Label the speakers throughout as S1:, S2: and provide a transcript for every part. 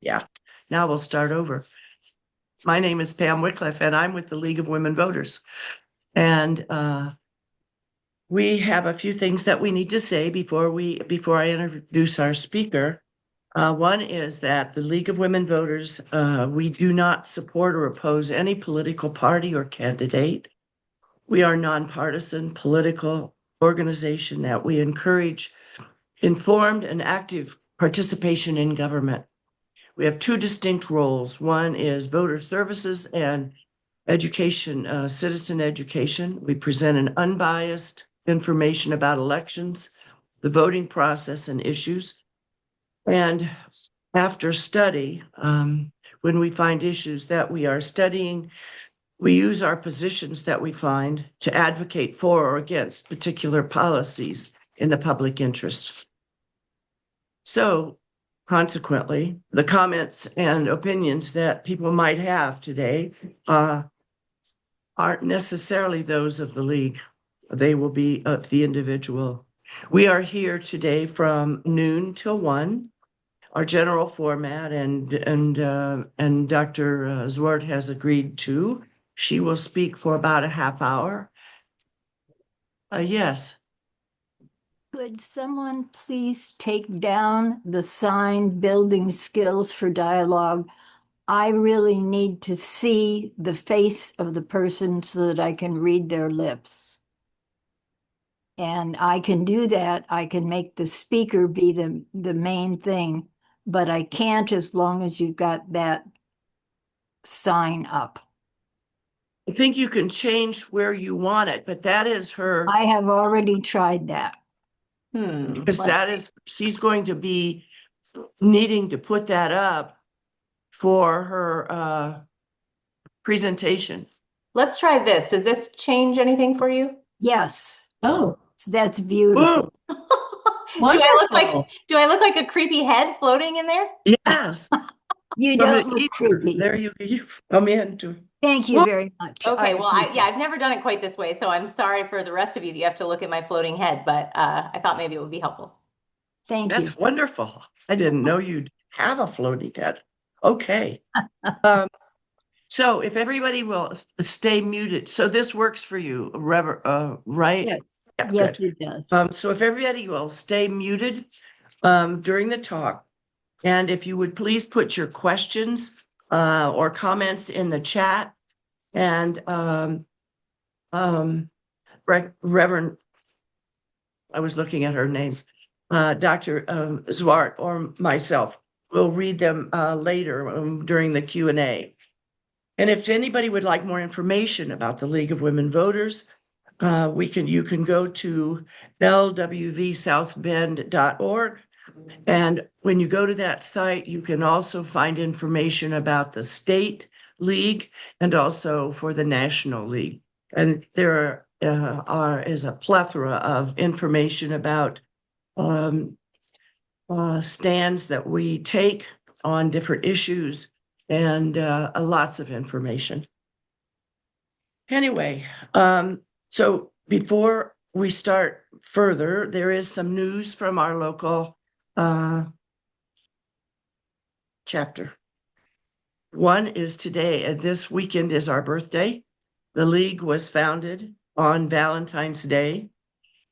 S1: Yeah, now we'll start over. My name is Pam Wycliffe, and I'm with the League of Women Voters. And we have a few things that we need to say before I introduce our speaker. One is that the League of Women Voters, we do not support or oppose any political party or candidate. We are a nonpartisan political organization that we encourage informed and active participation in government. We have two distinct roles. One is voter services and education, citizen education. We present an unbiased information about elections, the voting process and issues. And after study, when we find issues that we are studying, we use our positions that we find to advocate for or against particular policies in the public interest. So consequently, the comments and opinions that people might have today aren't necessarily those of the League. They will be of the individual. We are here today from noon till 1, our general format, and Dr. Zwart has agreed to. She will speak for about a half hour. Yes.
S2: Could someone please take down the sign building skills for dialogue? I really need to see the face of the person so that I can read their lips. And I can do that. I can make the speaker be the main thing, but I can't as long as you've got that sign up.
S1: I think you can change where you want it, but that is her.
S2: I have already tried that.
S1: Because she's going to be needing to put that up for her presentation.
S3: Let's try this. Does this change anything for you?
S2: Yes.
S3: Oh,
S2: that's beautiful.
S3: do I look like a creepy head floating in there?
S1: Yes.
S2: You don't look creepy.
S1: There you come in to.
S2: Thank you very much.
S3: Okay, well, I've never done it quite this way, so I'm sorry for the rest of you that you have to look at my floating head, but I thought maybe it would be helpful.
S2: Thank you.
S1: That's wonderful. I didn't know you'd have a floating head. Okay. So if everybody will stay muted, so this works for you, right?
S2: Yes,
S1: Yeah,
S2: yes, it does.
S1: So if everybody will stay muted during the talk, and if you would please put your questions or comments in the chat, and Reverend, I was looking at her name, Dr. Zwart or myself will read them later during the Q&A. And if anybody would like more information about the League of Women Voters, you can go to lwvsouthbend.org. And when you go to that site, you can also find information about the state league and also for the national league. And there is a plethora of information about stands that we take on different issues and lots of information. Anyway, so before we start further, there is some news from our local chapter. One is today, and this weekend is our birthday. The League was founded on Valentine's Day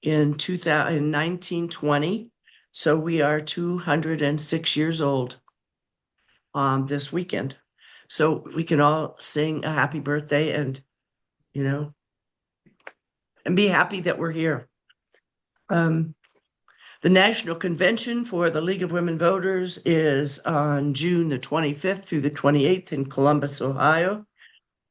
S1: in 1920. So we are 206 years old this weekend. So we can all sing a happy birthday and, and be happy that we're here. The National Convention for the League of Women Voters is on June the 25th through the 28th in Columbus, Ohio.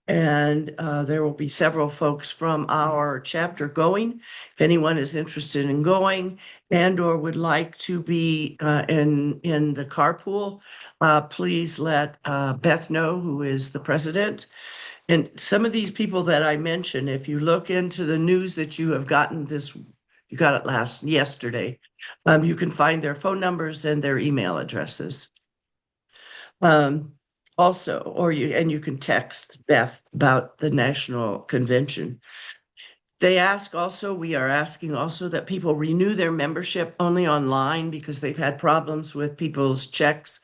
S1: And there will be several folks from our chapter going. If anyone is interested in going and or would like to be in the carpool, please let Beth know, who is the president. And some of these people that I mentioned, if you look into the news that you have gotten you got it yesterday, you can find their phone numbers and their email addresses. Also, you can text Beth about the National Convention. We are asking also that people renew their membership only online because they've had problems with people's checks,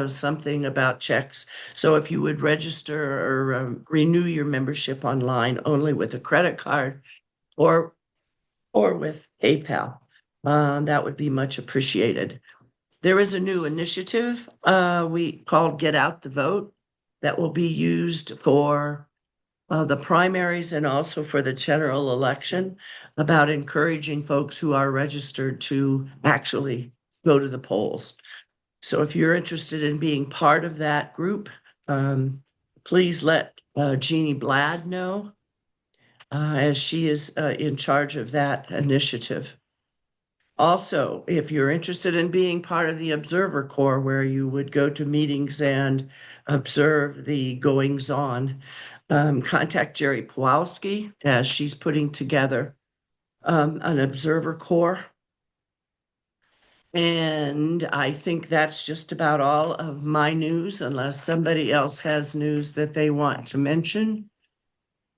S1: something about checks. So if you would register or renew your membership online only with a credit card or with PayPal, that would be much appreciated. There is a new initiative we called Get Out the Vote that will be used for the primaries and also for the general election, about encouraging folks who are registered to actually go to the polls. So if you're interested in being part of that group, please let Jeannie Blad know, as she is in charge of that initiative. Also, if you're interested in being part of the Observer Corps, where you would go to meetings and observe the goings on, contact Jerry Pawlowski as she's putting together an Observer Corps. And I think that's just about all of my news, unless somebody else has news that they want to mention.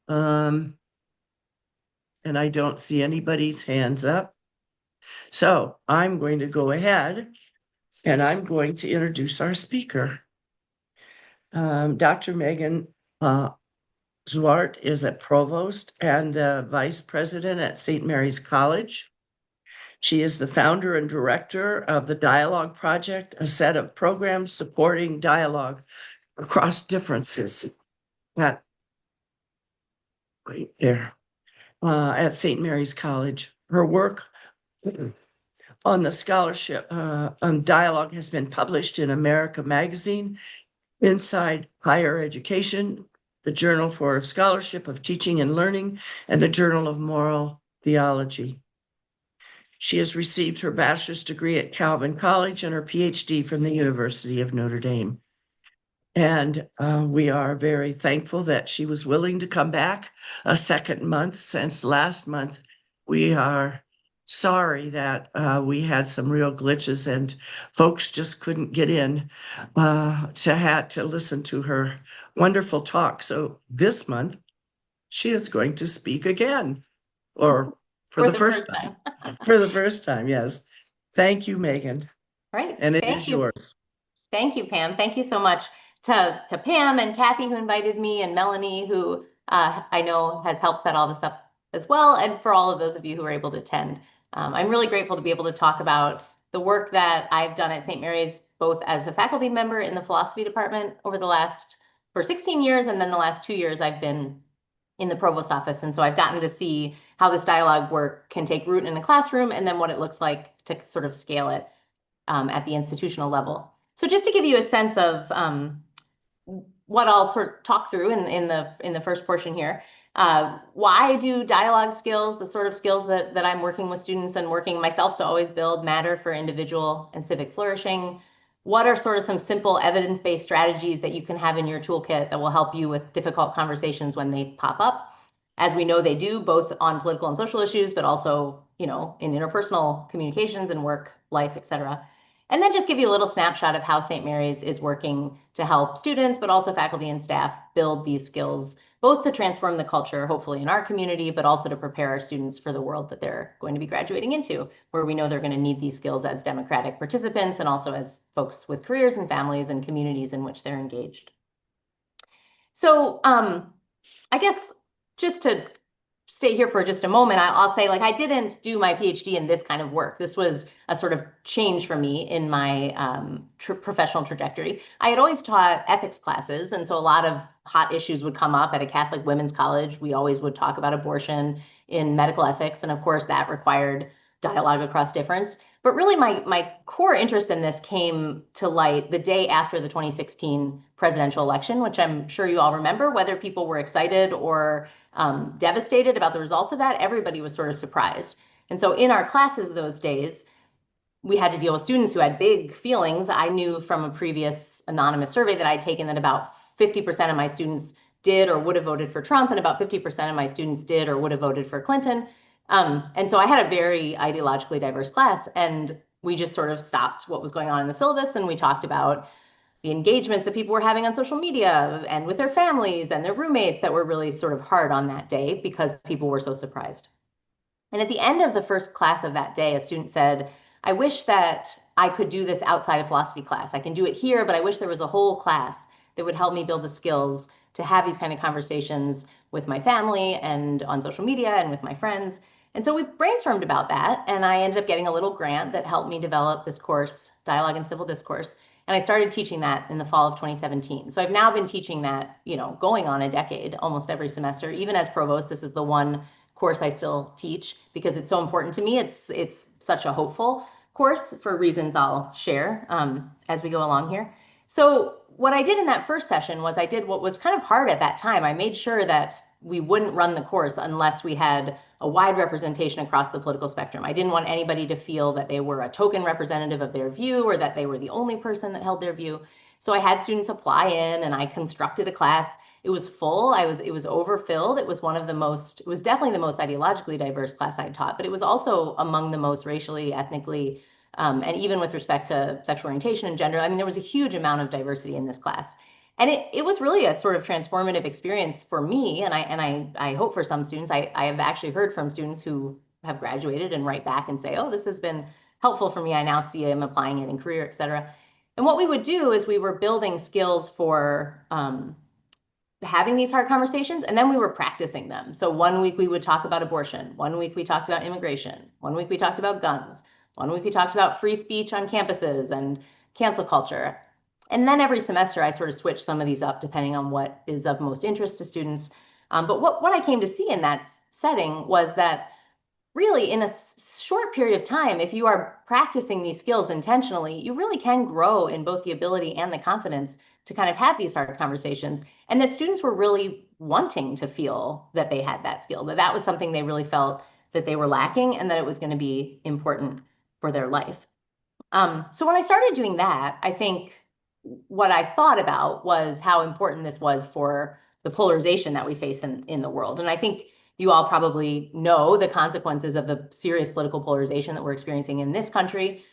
S1: And I don't see anybody's hands up. So I'm going to go ahead and I'm going to introduce our speaker. Dr. Megan Zwart is a provost and vice president at St. Mary's College. She is the founder and director of the Dialogue Project, a set of programs supporting dialogue across differences at St. Mary's College. Her work on the scholarship on dialogue has been published in America Magazine, Inside Higher Education, the Journal for Scholarship of Teaching and Learning, and the Journal of Moral Theology. She has received her bachelor's degree at Calvin College and her PhD from the University of Notre Dame. And we are very thankful that she was willing to come back a second month since last month. We are sorry that we had some real glitches and folks just couldn't get in to listen to her wonderful talk. So this month, she is going to speak again, or for the first time. For the first time, yes. Thank you, Megan.
S3: All right.
S1: And it is yours.
S3: Thank you, Pam. Thank you so much to Pam and Kathy, who invited me, and Melanie, who I know has helped set all this up as well, and for all of those of you who are able to attend. I'm really grateful to be able to talk about the work that I've done at St. Mary's, both as a faculty member in the philosophy department for 16 years, and then the last 2 years I've been in the provost office. And so I've gotten to see how this dialogue work can take root in the classroom, and then what it looks like to sort of scale it at the institutional level. So just to give you a sense of what I'll sort of talk through in the first portion here, why do dialogue skills, the sort of skills that I'm working with students and working myself to always build, matter for individual and civic flourishing? What are sort of some simple evidence-based strategies that you can have in your toolkit that will help you with difficult conversations when they pop up? As we know they do, both on political and social issues, but also, in interpersonal communications and work, life, et cetera. And then just give you a little snapshot of how St. Mary's is working to help students, but also faculty and staff build these skills, both to transform the culture, hopefully in our community, but also to prepare our students for the world that they're going to be graduating into, where we know they're going to need these skills as democratic participants and also as folks with careers and families and communities in which they're engaged. So I guess just to stay here for just a moment, I'll say, I didn't do my PhD in this kind of work. This was a sort of change for me in my professional trajectory. I had always taught ethics classes, and so a lot of hot issues would come up at a Catholic women's college. We always would talk about abortion in medical ethics, and of course that required dialogue across difference. But really my core interest in this came to light the day after the 2016 presidential election, which I'm sure you all remember. Whether people were excited or devastated about the results of that, everybody was sort of surprised. And so in our classes those days, we had to deal with students who had big feelings. I knew from a previous anonymous survey that I'd taken that about 50% of my students did or would have voted for Trump, and about 50% of my students did or would have voted for Clinton. And so I had a very ideologically diverse class, and we just sort of stopped what was going on in the syllabus, and we talked about, the engagements that people were having on social media and with their families and their roommates that were really sort of hard on that day because people were so surprised. And at the end of the first class of that day, a student said, I wish that I could do this outside of philosophy class. I can do it here, but I wish there was a whole class that would help me build the skills to have these kind of conversations with my family and on social media and with my friends. And so we brainstormed about that, and I ended up getting a little grant that helped me develop this course, Dialogue and Civil Discourse. And I started teaching that in the fall of 2017. So I've now been teaching that, going on a decade, almost every semester. Even as provost, this is the one course I still teach because it's so important to me. It's such a hopeful course for reasons I'll share as we go along here. So what I did in that first session was I did what was kind of hard at that time. I made sure that we wouldn't run the course unless we had a wide representation across the political spectrum. I didn't want anybody to feel that they were a token representative of their view or that they were the only person that held their view. So I had students apply in and I constructed a class. It was full. It was overfilled. It was it was definitely the most ideologically diverse class I taught, but it was also among the most racially, ethnically, and even with respect to sexual orientation and gender. I mean, there was a huge amount of diversity in this class. And it was really a sort of transformative experience for me. And I hope for some students, I have actually heard from students who have graduated and write back and say, oh, this has been helpful for me. I now see I'm applying it in career, et cetera. And what we would do is we were building skills for having these hard conversations, and then we were practicing them. So 1 week we would talk about abortion. 1 week we talked about immigration. 1 week we talked about guns. 1 week we talked about free speech on campuses and cancel culture. And then every semester I sort of switch some of these up depending on what is of most interest to students. But what I came to see in that setting was that really in a short period of time, if you are practicing these skills intentionally, you really can grow in both the ability and the confidence to kind of have these hard conversations, and that students were really wanting to feel that they had that skill, that was something they really felt that they were lacking and that it was going to be important for their life. So when I started doing that, I think what I thought about was how important this was for the polarization that we face in the world. And I think you all probably know the consequences of the serious political polarization that we're experiencing in this country.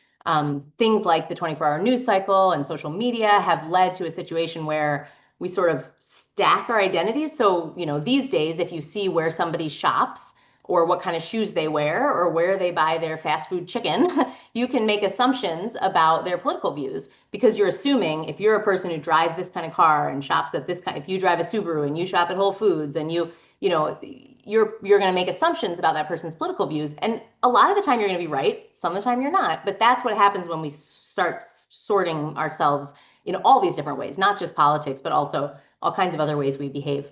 S3: Things like the 24-hour news cycle and social media have led to a situation where we sort of stack our identities. So, these days, if you see where somebody shops or what kind of shoes they wear or where they buy their fast food chicken, you can make assumptions about their political views because you're assuming if you're a person who drives this kind of car and shops at this kind, if you drive a Subaru and you shop at Whole Foods and you're going to make assumptions about that person's political views. And a lot of the time you're going to be right. Some of the time you're not. But that's what happens when we start sorting ourselves in all these different ways, not just politics, but also all kinds of other ways we behave.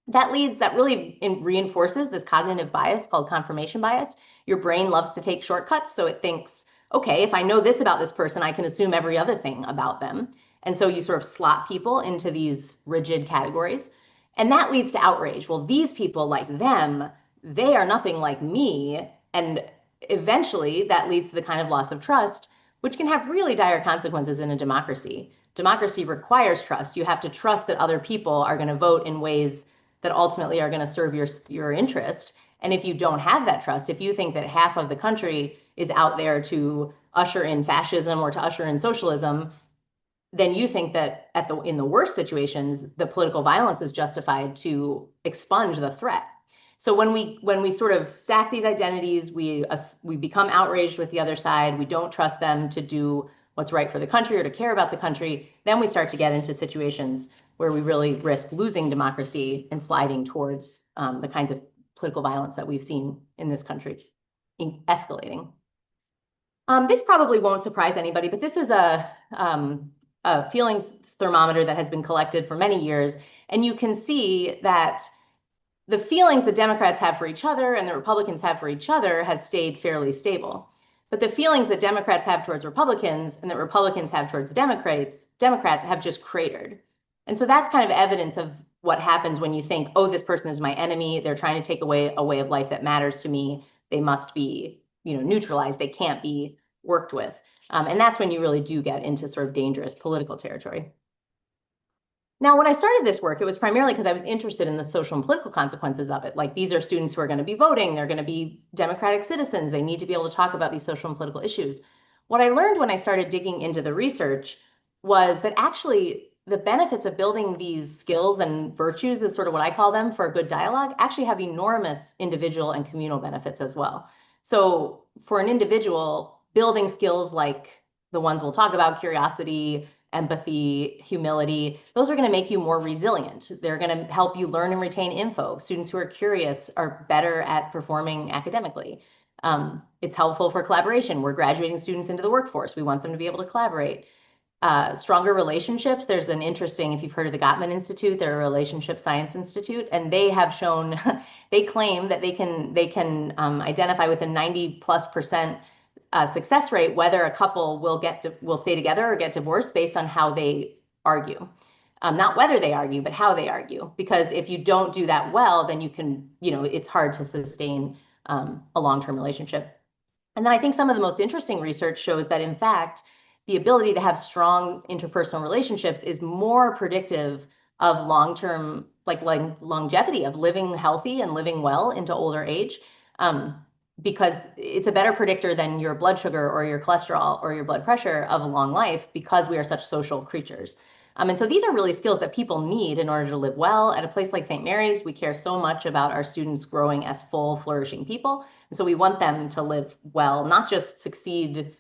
S3: That really reinforces this cognitive bias called confirmation bias. Your brain loves to take shortcuts. So it thinks, okay, if I know this about this person, I can assume every other thing about them. And so you sort of slot people into these rigid categories. And that leads to outrage. Well, these people like them, they are nothing like me. And eventually that leads to the kind of loss of trust, which can have really dire consequences in a democracy. Democracy requires trust. You have to trust that other people are going to vote in ways that ultimately are going to serve your interest. And if you don't have that trust, if you think that half of the country is out there to usher in fascism or to usher in socialism, then you think that in the worst situations, the political violence is justified to expunge the threat. So when we sort of stack these identities, we become outraged with the other side. We don't trust them to do what's right for the country or to care about the country. Then we start to get into situations where we really risk losing democracy and sliding towards the kinds of political violence that we've seen in this country escalating. This probably won't surprise anybody, but this is a feelings thermometer that has been collected for many years. And you can see that the feelings the Democrats have for each other and the Republicans have for each other has stayed fairly stable. But the feelings that Democrats have towards Republicans and that Republicans have towards Democrats have just cratered. And so that's kind of evidence of what happens when you think, oh, this person is my enemy. They're trying to take away a way of life that matters to me. They must be, neutralized. They can't be worked with. And that's when you really do get into sort of dangerous political territory. Now, when I started this work, it was primarily because I was interested in the social and political consequences of it. Like, these are students who are going to be voting. They're going to be democratic citizens. They need to be able to talk about these social and political issues. What I learned when I started digging into the research was that actually the benefits of building these skills and virtues, is sort of what I call them, for a good dialogue, actually have enormous individual and communal benefits as well. So for an individual, building skills like the ones we'll talk about, curiosity, empathy, humility, those are going to make you more resilient. They're going to help you learn and retain info. Students who are curious are better at performing academically. It's helpful for collaboration. We're graduating students into the workforce. We want them to be able to collaborate. Stronger relationships. There's an interesting, if you've heard of the Gottman Institute, they're a relationship science institute, and they have shown, they claim that they can identify with a 90+% success rate whether a couple will stay together or get divorced based on how they argue. Not whether they argue, but how they argue. Because if you don't do that well, then it's hard to sustain a long-term relationship. And then I think some of the most interesting research shows that, in fact, the ability to have strong interpersonal relationships is more predictive of long-term, like longevity, of living healthy and living well into older age, because it's a better predictor than your blood sugar or your cholesterol or your blood pressure of a long life, because we are such social creatures. And so these are really skills that people need in order to live well. At a place like St. Mary's, we care so much about our students growing as full, flourishing people. And so we want them to live well, not just succeed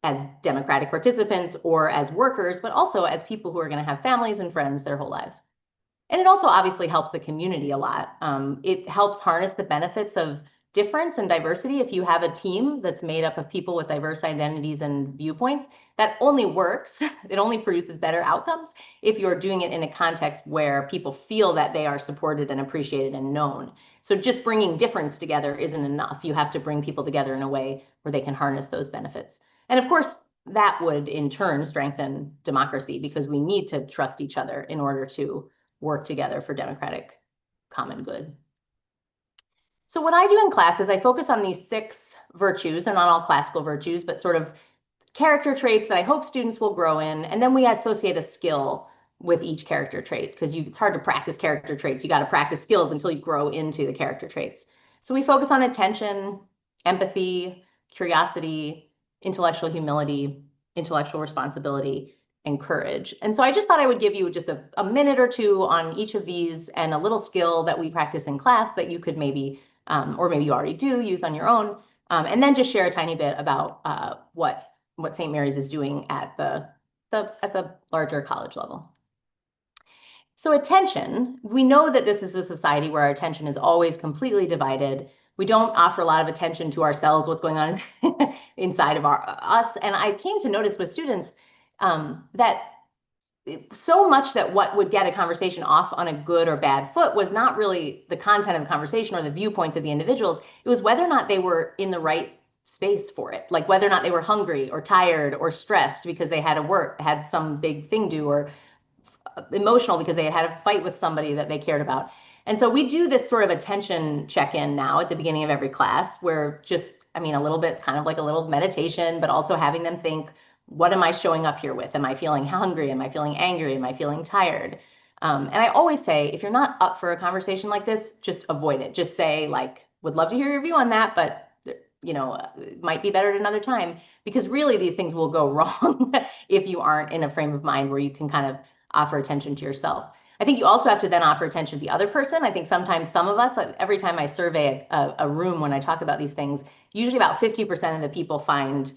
S3: as democratic participants or as workers, but also as people who are going to have families and friends their whole lives. And it also obviously helps the community a lot. It helps harness the benefits of difference and diversity. If you have a team that's made up of people with diverse identities and viewpoints, that only works, it only produces better outcomes if you're doing it in a context where people feel that they are supported and appreciated and known. So just bringing difference together isn't enough. You have to bring people together in a way where they can harness those benefits. And of course, that would in turn strengthen democracy, because we need to trust each other in order to work together for democratic common good. So what I do in class is I focus on these 6 virtues. They're not all classical virtues, but sort of character traits that I hope students will grow in. And then we associate a skill with each character trait, because it's hard to practice character traits. You got to practice skills until you grow into the character traits. So we focus on attention, empathy, curiosity, intellectual humility, intellectual responsibility, and courage. And so I just thought I would give you just a minute or two on each of these, and a little skill that we practice in class that you could maybe, or maybe you already do, use on your own. And then just share a tiny bit about what St. Mary's is doing at the larger college level. So attention, we know that this is a society where our attention is always completely divided. We don't offer a lot of attention to ourselves, what's going on inside of us. And I came to notice with students that so much that what would get a conversation off on a good or bad foot was not really the content of the conversation or the viewpoints of the individuals. It was whether or not they were in the right space for it, like whether or not they were hungry or tired or stressed because they had some big thing due, or emotional because they had a fight with somebody that they cared about. And so we do this sort of attention check-in now at the beginning of every class, where a little bit kind of like a little meditation, but also having them think, what am I showing up here with? Am I feeling hungry? Am I feeling angry? Am I feeling tired? And I always say, if you're not up for a conversation like this, just avoid it. Just say, like, would love to hear your view on that, but it might be better at another time, because really these things will go wrong if you aren't in a frame of mind where you can kind of offer attention to yourself. I think you also have to then offer attention to the other person. I think sometimes some of us, every time I survey a room when I talk about these things, usually about 50% of the people find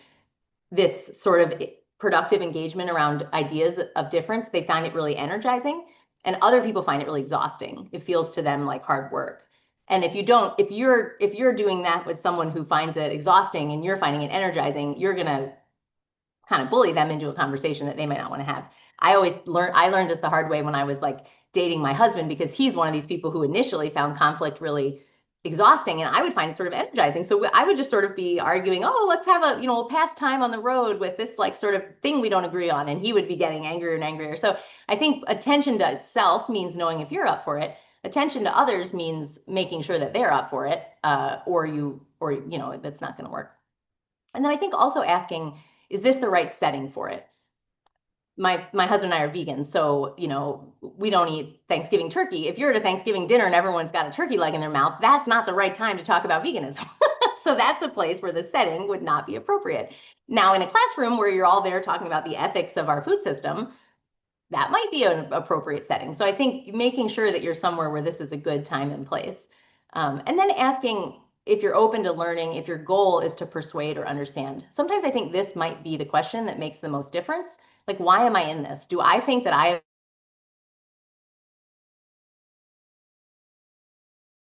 S3: this sort of productive engagement around ideas of difference. They find it really energizing, and other people find it really exhausting. It feels to them like hard work. And if you're doing that with someone who finds it exhausting and you're finding it energizing, you're going to kind of bully them into a conversation that they might not want to have. I learned this the hard way when I was like dating my husband, because he's one of these people who initially found conflict really exhausting, and I would find it sort of energizing. So I would just sort of be arguing, oh, let's have we'll pass time on the road with this like sort of thing we don't agree on, and he would be getting angrier and angrier. So I think attention to itself means knowing if you're up for it. Attention to others means making sure that they're up for it, or that's not going to work. And then I think also asking, is this the right setting for it? My husband and I are vegans, so we don't eat Thanksgiving turkey. If you're at a Thanksgiving dinner and everyone's got a turkey leg in their mouth, that's not the right time to talk about veganism. So that's a place where the setting would not be appropriate. Now, in a classroom where you're all there talking about the ethics of our food system, that might be an appropriate setting. So I think making sure that you're somewhere where this is a good time and place. And then asking if you're open to learning, if your goal is to persuade or understand. Sometimes I think this might be the question that makes the most difference. Like, why am I in this? Do I think that I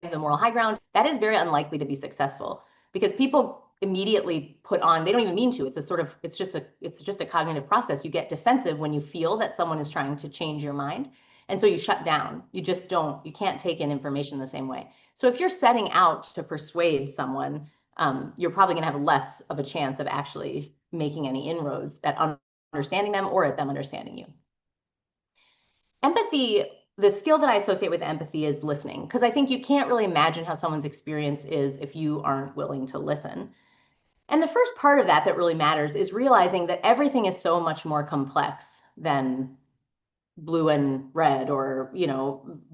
S3: have the moral high ground? That is very unlikely to be successful because people immediately put on, they don't even mean to. It's just a cognitive process. You get defensive when you feel that someone is trying to change your mind. And so you shut down. You can't take in information the same way. So if you're setting out to persuade someone, you're probably going to have less of a chance of actually making any inroads at understanding them or at them understanding you. Empathy, the skill that I associate with empathy is listening, because I think you can't really imagine how someone's experience is if you aren't willing to listen. And the first part of that really matters is realizing that everything is so much more complex than blue and red or,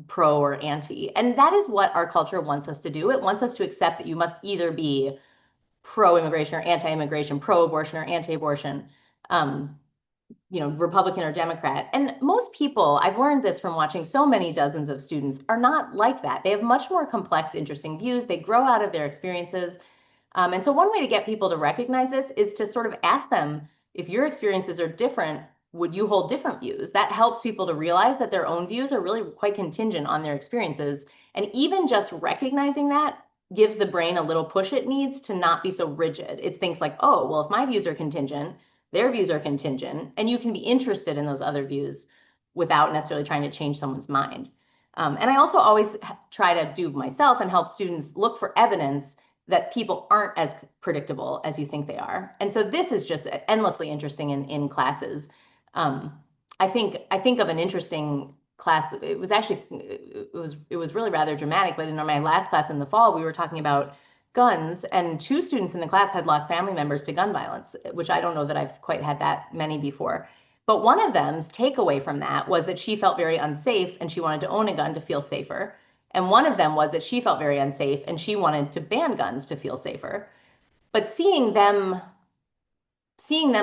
S3: pro or anti. And that is what our culture wants us to do. It wants us to accept that you must either be pro-immigration or anti-immigration, pro-abortion or anti-abortion, Republican or Democrat. And most people, I've learned this from watching so many dozens of students, are not like that. They have much more complex, interesting views. They grow out of their experiences. And so one way to get people to recognize this is to sort of ask them, if your experiences are different, would you hold different views? That helps people to realize that their own views are really quite contingent on their experiences. And even just recognizing that gives the brain a little push it needs to not be so rigid. It thinks like, oh, well, if my views are contingent, their views are contingent, and you can be interested in those other views without necessarily trying to change someone's mind. And I also always try to do myself and help students look for evidence that people aren't as predictable as you think they are. And so this is just endlessly interesting in classes. I think of an interesting class. It was really rather dramatic, but in my last class in the fall, we were talking about guns, and 2 students in the class had lost family members to gun violence, which I don't know that I've quite had that many before. But one of them's takeaway from that was that she felt very unsafe and she wanted to own a gun to feel safer. And one of them was that she felt very unsafe and she wanted to ban guns to feel safer. But seeing them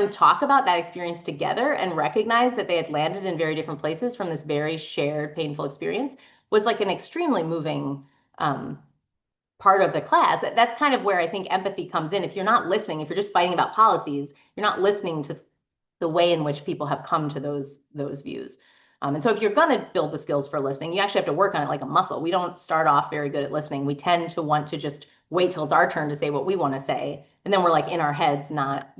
S3: talk about that experience together and recognize that they had landed in very different places from this very shared painful experience was like an extremely moving part of the class. That's kind of where I think empathy comes in. If you're not listening, if you're just fighting about policies, you're not listening to the way in which people have come to those views. And so if you're going to build the skills for listening, you actually have to work on it like a muscle. We don't start off very good at listening. We tend to want to just wait till it's our turn to say what we want to say. And then we're like in our heads, not,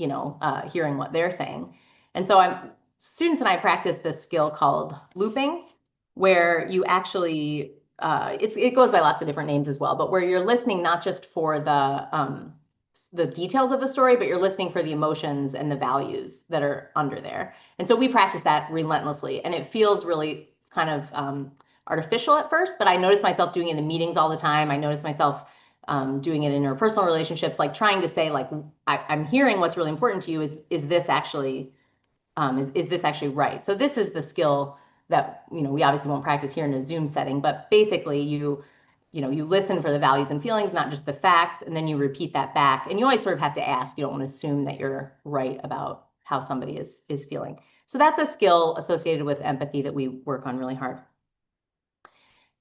S3: hearing what they're saying. And so students and I practice this skill called looping, where you actually, it goes by lots of different names as well, but where you're listening not just for the details of the story, but you're listening for the emotions and the values that are under there. And so we practice that relentlessly, and it feels really kind of artificial at first, but I notice myself doing it in meetings all the time. I notice myself doing it in interpersonal relationships, like trying to say, like, I'm hearing what's really important to you. Is this actually right? So this is the skill that, we obviously won't practice here in a Zoom setting, but basically you listen for the values and feelings, not just the facts, and then you repeat that back. And you always sort of have to ask. You don't want to assume that you're right about how somebody is feeling. So that's a skill associated with empathy that we work on really hard.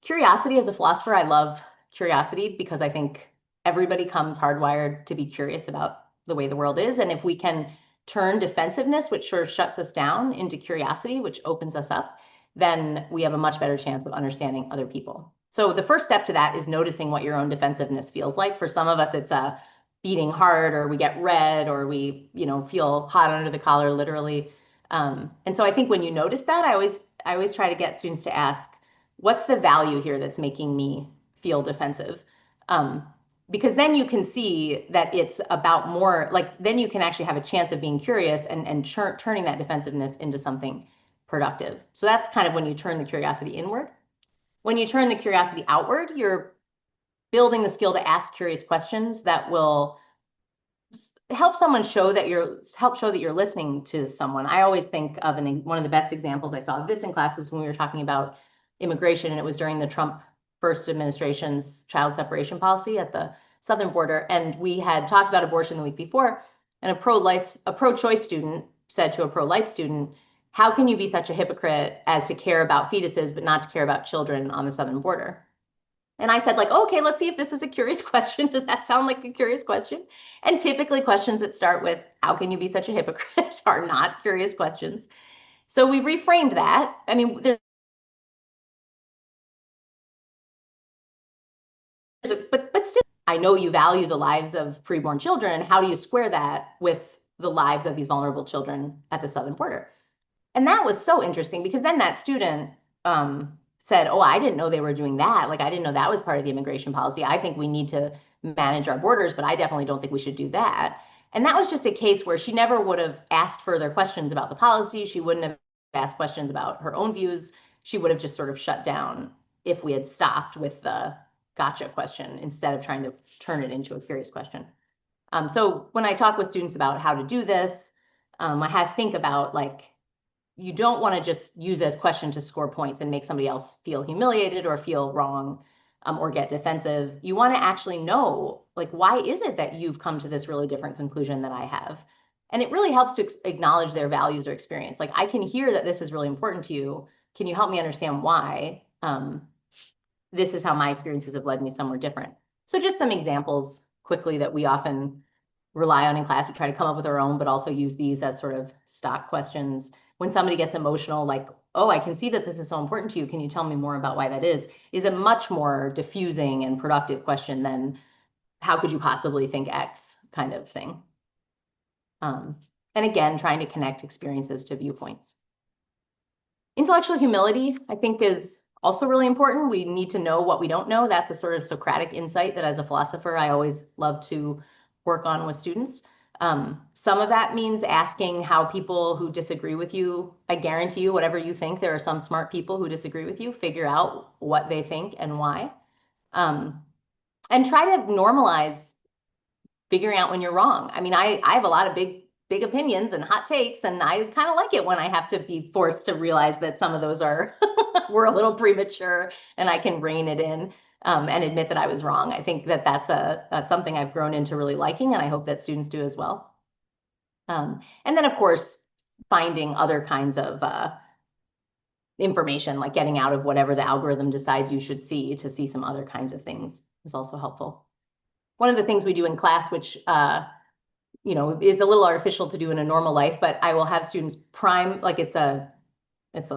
S3: Curiosity. As a philosopher, I love curiosity because I think everybody comes hardwired to be curious about the way the world is. And if we can turn defensiveness, which sort of shuts us down, into curiosity, which opens us up, then we have a much better chance of understanding other people. So the first step to that is noticing what your own defensiveness feels like. For some of us, it's a beating hard, or we get red, or we, feel hot under the collar, literally. And so I think when you notice that, I always try to get students to ask, what's the value here that's making me feel defensive? Because then you can see that it's about more, like, then you can actually have a chance of being curious and turning that defensiveness into something productive. So that's kind of when you turn the curiosity inward. When you turn the curiosity outward, you're building the skill to ask curious questions that will help show that you're listening to someone. I always think of one of the best examples I saw of this in class was when we were talking about immigration, and it was during the Trump first administration's child separation policy at the southern border. And we had talked about abortion the week before, and a pro-choice student said to a pro-life student, how can you be such a hypocrite as to care about fetuses but not to care about children on the southern border? And I said, like, okay, let's see if this is a curious question. Does that sound like a curious question? And typically questions that start with, how can you be such a hypocrite, are not curious questions. So we reframed that. I mean, but still, I know you value the lives of preborn children. How do you square that with the lives of these vulnerable children at the southern border? And that was so interesting because then that student said, oh, I didn't know they were doing that. Like, I didn't know that was part of the immigration policy. I think we need to manage our borders, but I definitely don't think we should do that. And that was just a case where she never would have asked further questions about the policy. She wouldn't have asked questions about her own views. She would have just sort of shut down if we had stopped with the gotcha question instead of trying to turn it into a curious question. So when I talk with students about how to do this, I have think about, like, you don't want to just use a question to score points and make somebody else feel humiliated or feel wrong or get defensive. You want to actually know, like, why is it that you've come to this really different conclusion than I have? And it really helps to acknowledge their values or experience. Like, I can hear that this is really important to you. Can you help me understand why? This is how my experiences have led me somewhere different. So just some examples quickly that we often rely on in class. We try to come up with our own, but also use these as sort of stock questions. When somebody gets emotional, like, oh, I can see that this is so important to you. Can you tell me more about why that is a much more diffusing and productive question than how could you possibly think X kind of thing. And again, trying to connect experiences to viewpoints. Intellectual humility, I think, is also really important. We need to know what we don't know. That's a sort of Socratic insight that as a philosopher, I always love to work on with students. Some of that means asking how people who disagree with you, I guarantee you, whatever you think, there are some smart people who disagree with you, figure out what they think and why. And try to normalize figuring out when you're wrong. I mean, I have a lot of big opinions and hot takes, and I kind of like it when I have to be forced to realize that some of those are were a little premature, and I can rein it in and admit that I was wrong. I think that that's something I've grown into really liking, and I hope that students do as well. And then, of course, finding other kinds of information, like getting out of whatever the algorithm decides you should see to see some other kinds of things is also helpful. One of the things we do in class, which you know, is a little artificial to do in a normal life, but I will have students prime, like it's a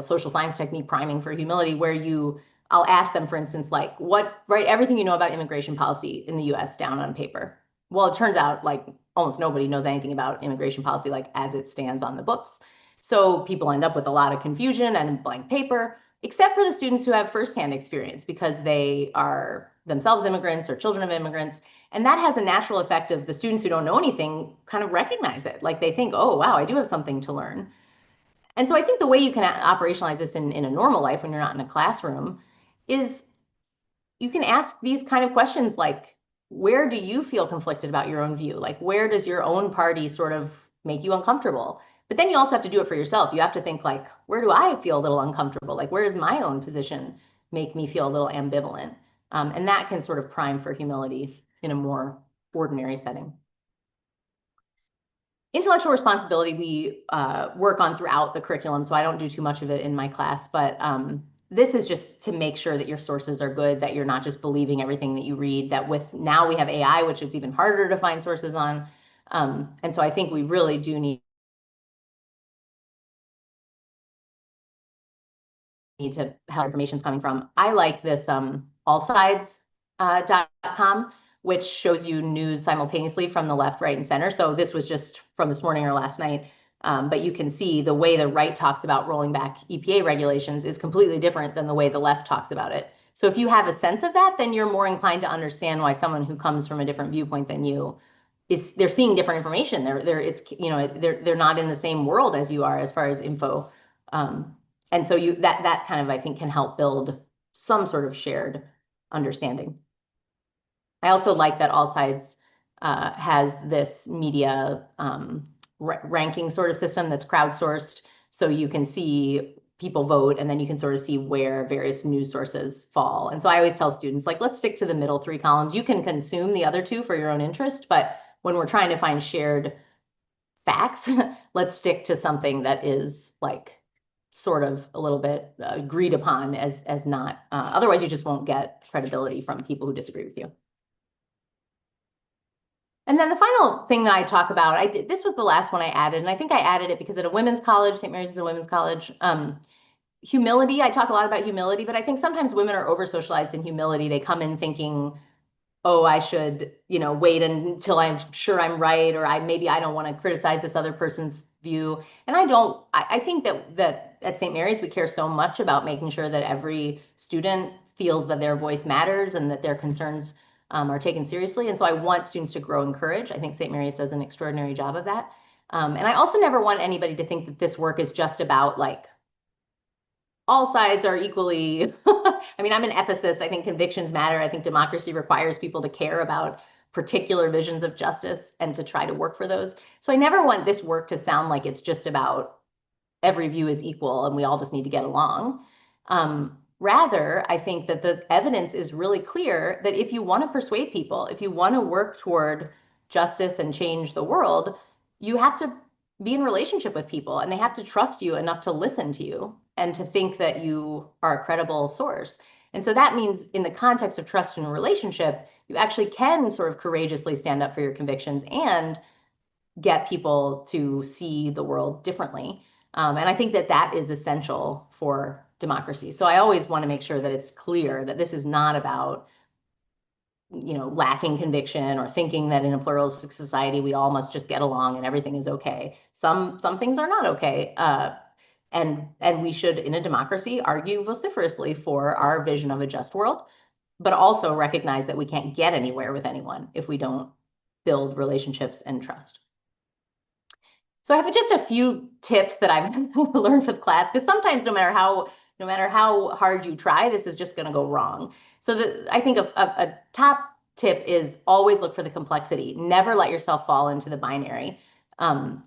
S3: social science technique, priming for humility, where I'll ask them, for instance, like, write everything you know about immigration policy in the US down on paper. Well, it turns out like almost nobody knows anything about immigration policy, like as it stands on the books. So people end up with a lot of confusion and blank paper, except for the students who have firsthand experience because they are themselves immigrants or children of immigrants. And that has a natural effect of the students who don't know anything kind of recognize it. Like they think, oh, wow, I do have something to learn. And so I think the way you can operationalize this in a normal life when you're not in a classroom is you can ask these kind of questions like, where do you feel conflicted about your own view? Like, where does your own party sort of make you uncomfortable? But then you also have to do it for yourself. You have to think like, where do I feel a little uncomfortable? Like, where does my own position make me feel a little ambivalent? And that can sort of prime for humility in a more ordinary setting. Intellectual responsibility we work on throughout the curriculum, so I don't do too much of it in my class, but this is just to make sure that your sources are good, that you're not just believing everything that you read, that now we have AI, which it's even harder to find sources on. And so I think we really do need to have information coming from. I like this allsides.com, which shows you news simultaneously from the left, right, and center. So this was just from this morning or last night. But you can see the way the right talks about rolling back EPA regulations is completely different than the way the left talks about it. So if you have a sense of that, then you're more inclined to understand why someone who comes from a different viewpoint than you they're seeing different information. They're not in the same world as you are as far as info. And so that kind of, I think, can help build some sort of shared understanding. I also like that All Sides has this media ranking sort of system that's crowdsourced. So you can see people vote, and then you can sort of see where various news sources fall. And so I always tell students, like, let's stick to the middle 3 columns. You can consume the other 2 for your own interest, but when we're trying to find shared facts, let's stick to something that is like sort of a little bit agreed upon as not, otherwise you just won't get credibility from people who disagree with you. And then the final thing that I talk about, this was the last one I added, and I think I added it because at a women's college, St. Mary's is a women's college, humility, I talk a lot about humility, but I think sometimes women are over-socialized in humility. They come in thinking, oh, I should, wait until I'm sure I'm right, or maybe I don't want to criticize this other person's view. And I think that at St. Mary's, we care so much about making sure that every student feels that their voice matters and that their concerns are taken seriously. And so I want students to grow in courage. I think St. Mary's does an extraordinary job of that. And I also never want anybody to think that this work is just about like, all sides are equally, I mean, I'm an ethicist. I think convictions matter. I think democracy requires people to care about particular visions of justice and to try to work for those. So I never want this work to sound like it's just about every view is equal and we all just need to get along. Rather, I think that the evidence is really clear that if you want to persuade people, if you want to work toward justice and change the world, you have to be in relationship with people and they have to trust you enough to listen to you and to think that you are a credible source. And so that means in the context of trust and relationship, you actually can sort of courageously stand up for your convictions and get people to see the world differently. And I think that that is essential for democracy. So I always want to make sure that it's clear that this is not about lacking conviction or thinking that in a pluralistic society, we all must just get along and everything is okay. Some things are not okay. And we should, in a democracy, argue vociferously for our vision of a just world, but also recognize that we can't get anywhere with anyone if we don't build relationships and trust. So I have just a few tips that I've learned for the class, because sometimes no matter how hard you try, this is just going to go wrong. So I think a top tip is always look for the complexity. Never let yourself fall into the binary.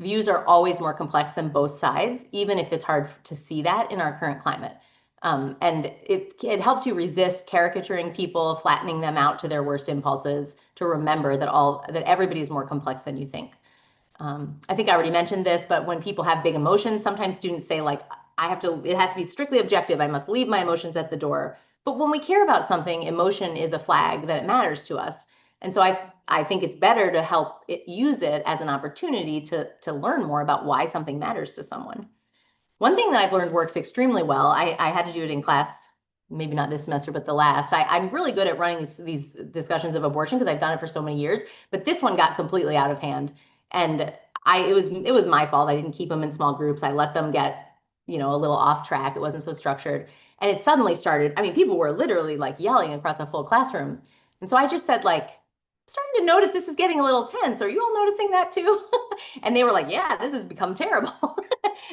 S3: Views are always more complex than both sides, even if it's hard to see that in our current climate. And it helps you resist caricaturing people, flattening them out to their worst impulses, to remember that everybody is more complex than you think. I think I already mentioned this, but when people have big emotions, sometimes students say like, it has to be strictly objective. I must leave my emotions at the door. But when we care about something, emotion is a flag that it matters to us. And so I think it's better to help use it as an opportunity to learn more about why something matters to someone. One thing that I've learned works extremely well, I had to do it in class, maybe not this semester, but the last. I'm really good at running these discussions of abortion because I've done it for so many years, but this one got completely out of hand. And it was my fault. I didn't keep them in small groups. I let them get, a little off track. It wasn't so structured. And it suddenly started, people were literally like yelling across a full classroom. And so I just said like, starting to notice this is getting a little tense. Are you all noticing that too? And they were like, yeah, this has become terrible.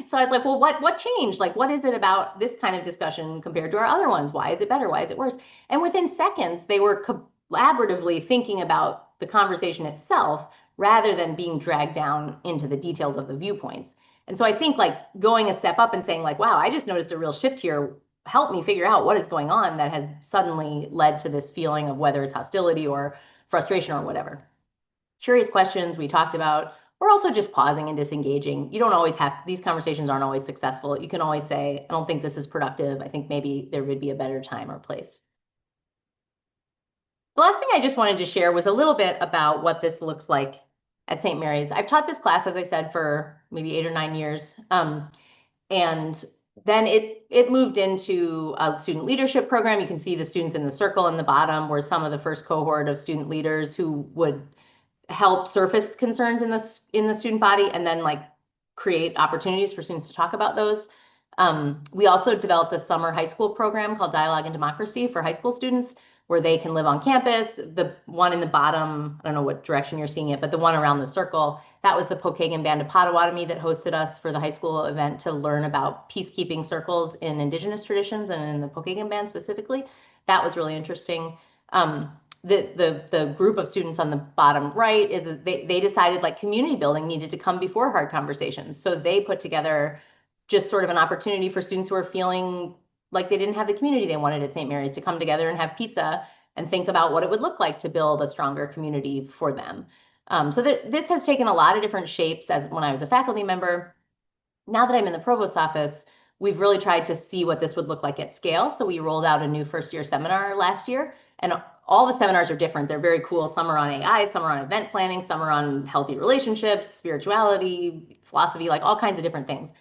S3: So I was like, well, what changed? Like, what is it about this kind of discussion compared to our other ones? Why is it better? Why is it worse? And within seconds, they were collaboratively thinking about the conversation itself rather than being dragged down into the details of the viewpoints. And so I think like going a step up and saying like, wow, I just noticed a real shift here. Help me figure out what is going on that has suddenly led to this feeling of whether it's hostility or frustration or whatever. Curious questions we talked about, or also just pausing and disengaging. You don't always these conversations aren't always successful. You can always say, I don't think this is productive. I think maybe there would be a better time or place. The last thing I just wanted to share was a little bit about what this looks like at St. Mary's. I've taught this class, as I said, for maybe 8 or 9 years. And then it moved into a student leadership program. You can see the students in the circle in the bottom were some of the first cohort of student leaders who would help surface concerns in the student body and then like create opportunities for students to talk about those. We also developed a summer high school program called Dialogue and Democracy for high school students, where they can live on campus. The one in the bottom, I don't know what direction you're seeing it, but the one around the circle, that was the Pokagon Band of Potawatomi that hosted us for the high school event to learn about peacekeeping circles in Indigenous traditions and in the Pokagon Band specifically. That was really interesting. The group of students on the bottom right they decided like community building needed to come before hard conversations. So they put together just sort of an opportunity for students who are feeling like they didn't have the community they wanted at St. Mary's to come together and have pizza and think about what it would look like to build a stronger community for them. So this has taken a lot of different shapes as when I was a faculty member. Now that I'm in the provost's office, we've really tried to see what this would look like at scale. So we rolled out a new first year seminar last year, and all the seminars are different. They're very cool. Some are on AI, some are on event planning, some are on healthy relationships, spirituality, philosophy, like all kinds of different things.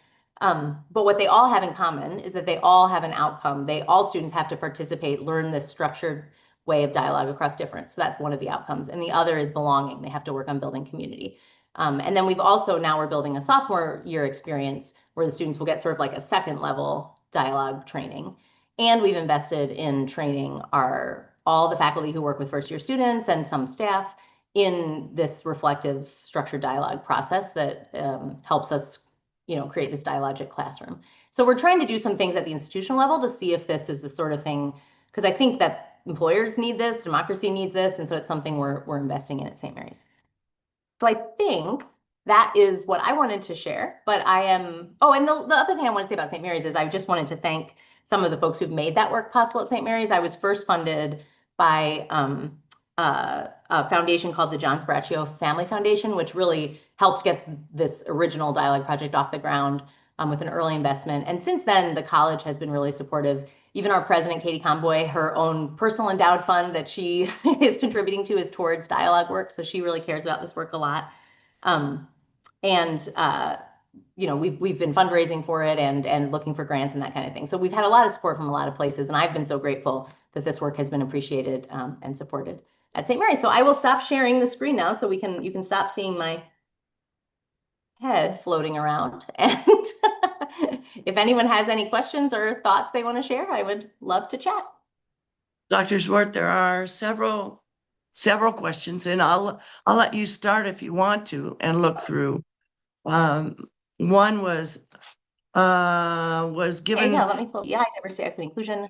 S3: But what they all have in common is that they all have an outcome. All students have to participate, learn this structured way of dialogue across difference. So that's one of the outcomes. And the other is belonging. They have to work on building community. And then now we're building a sophomore year experience where the students will get sort of like a second level dialogue training. And we've invested in training all the faculty who work with first year students and some staff in this reflective structured dialogue process that helps us create this dialogic classroom. So we're trying to do some things at the institutional level to see if this is the sort of thing, because I think that employers need this, democracy needs this, and so it's something we're investing in at St. Mary's. So I think that is what I wanted to share, but and the other thing I want to say about St. Mary's is I just wanted to thank some of the folks who've made that work possible at St. Mary's. I was first funded by a foundation called the John Sparaccio Family Foundation, which really helped get this original dialogue project off the ground with an early investment. And since then, the college has been really supportive. Even our president, Katie Conboy, her own personal endowed fund that she is contributing to is towards dialogue work. So she really cares about this work a lot. We've been fundraising for it and looking for grants and that kind of thing. So we've had a lot of support from a lot of places, and I've been so grateful that this work has been appreciated and supported at St. Mary's. So I will stop sharing the screen now so you can stop seeing my head floating around. And if anyone has any questions or thoughts they want to share, I would love to chat.
S1: Dr. Zwart, there are several questions, and I'll let you start if you want to and look through. One was given.
S3: Yeah, let me pull. Yeah, diversity, equity, inclusion.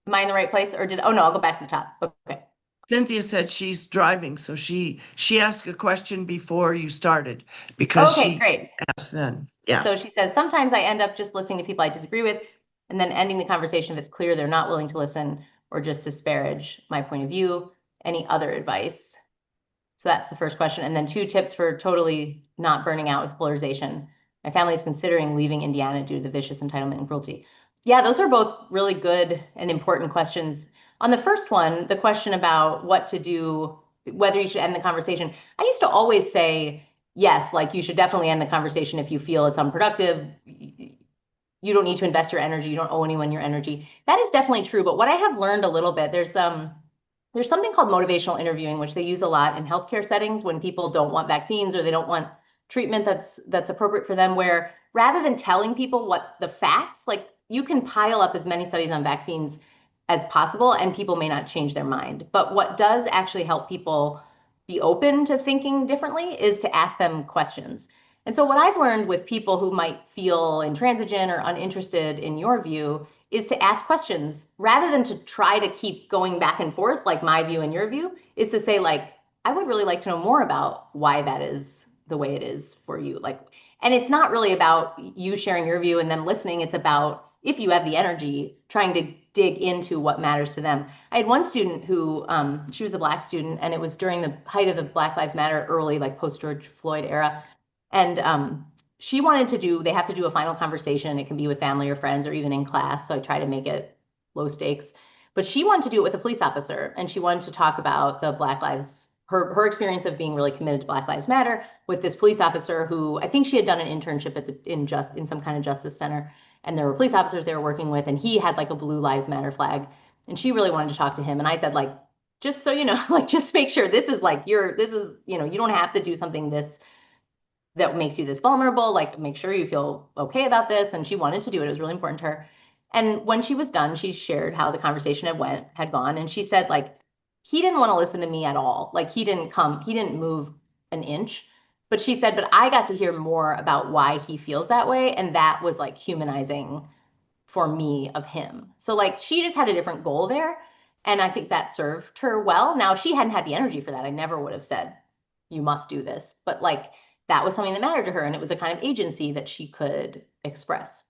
S3: Am I in the right place, or oh no, I'll go back to the top. Okay.
S1: Cynthia said she's driving, so she asked a question before you started because
S3: she great.
S1: asked then. Yeah.
S3: So she says, sometimes I end up just listening to people I disagree with and then ending the conversation if it's clear they're not willing to listen or just disparage my point of view. Any other advice? So that's the first question. And then 2 tips for totally not burning out with polarization. My family is considering leaving Indiana due to the vicious entitlement and cruelty. Yeah, those are both really good and important questions. On the first one, the question about what to do, whether you should end the conversation, I used to always say, yes, like you should definitely end the conversation if you feel it's unproductive. You don't need to invest your energy. You don't owe anyone your energy. That is definitely true. But what I have learned a little bit, there's something called motivational interviewing, which they use a lot in healthcare settings when people don't want vaccines or they don't want treatment that's appropriate for them, where rather than telling people what the facts, like you can pile up as many studies on vaccines as possible and people may not change their mind. But what does actually help people be open to thinking differently is to ask them questions. And so what I've learned with people who might feel intransigent or uninterested in your view is to ask questions rather than to try to keep going back and forth, like my view and your view, is to say, like, I would really like to know more about why that is the way it is for you. And it's not really about you sharing your view and them listening. It's about, if you have the energy, trying to dig into what matters to them. I had one student who, she was a Black student, and it was during the height of the Black Lives Matter, early, like post-George Floyd era. And she wanted they have to do a final conversation. It can be with family or friends or even in class. So I try to make it low stakes. But she wanted to do it with a police officer. And she wanted to talk about the Black Lives, her experience of being really committed to Black Lives Matter with this police officer who, I think she had done an internship in some kind of justice center. And there were police officers they were working with, and he had like a Blue Lives Matter flag. And she really wanted to talk to him. And I said, like, just so you know, like, just make sure this is, you don't have to do something that makes you this vulnerable, like make sure you feel okay about this. And she wanted to do it. It was really important to her. And when she was done, she shared how the conversation had gone. And she said, like, he didn't want to listen to me at all. Like he didn't move an inch. But she said, but I got to hear more about why he feels that way. And that was like humanizing for me of him. So like she just had a different goal there. And I think that served her well. Now, if she hadn't had the energy for that, I never would have said, you must do this. But like, that was something that mattered to her. And it was a kind of agency that she could express.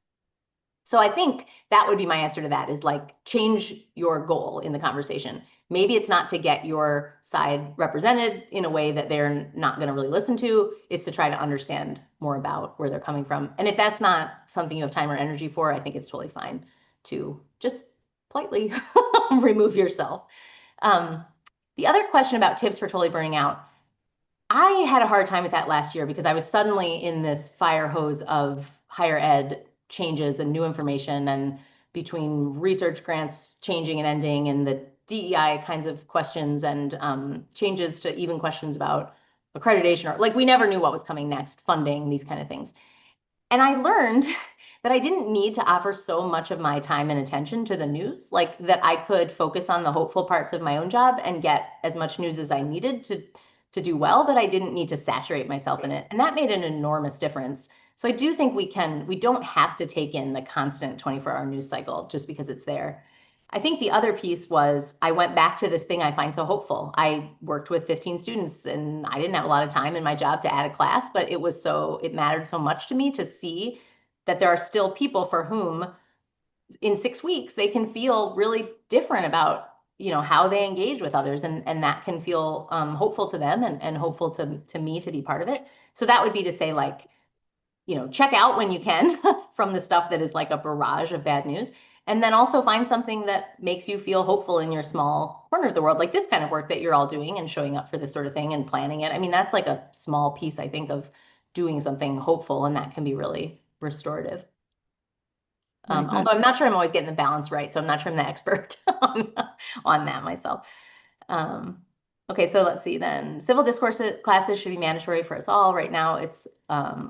S3: So I think that would be my answer to that, is like change your goal in the conversation. Maybe it's not to get your side represented in a way that they're not going to really listen to. It's to try to understand more about where they're coming from. And if that's not something you have time or energy for, I think it's totally fine to just politely remove yourself. The other question about tips for totally burning out, I had a hard time with that last year because I was suddenly in this fire hose of higher ed changes and new information, and between research grants changing and ending and the DEI kinds of questions and changes to even questions about accreditation, or like we never knew what was coming next, funding, these kind of things. And I learned that I didn't need to offer so much of my time and attention to the news, like that I could focus on the hopeful parts of my own job and get as much news as I needed to do well, but I didn't need to saturate myself in it. And that made an enormous difference. So I do think we don't have to take in the constant 24-hour news cycle just because it's there. I think the other piece was I went back to this thing I find so hopeful. I worked with 15 students and I didn't have a lot of time in my job to add a class, but it mattered so much to me to see that there are still people for whom in 6 weeks they can feel really different about how they engage with others, and that can feel hopeful to them and hopeful to me to be part of it. So that would be to say, like, check out when you can from the stuff that is like a barrage of bad news. And then also find something that makes you feel hopeful in your small corner of the world, like this kind of work that you're all doing and showing up for this sort of thing and planning it. I mean, that's like a small piece, I think, of doing something hopeful, and that can be really restorative. Although I'm not sure I'm always getting the balance right, so I'm not sure I'm the expert on that myself. Okay, so let's see then. Civil discourse classes should be mandatory for us all. Right now, it's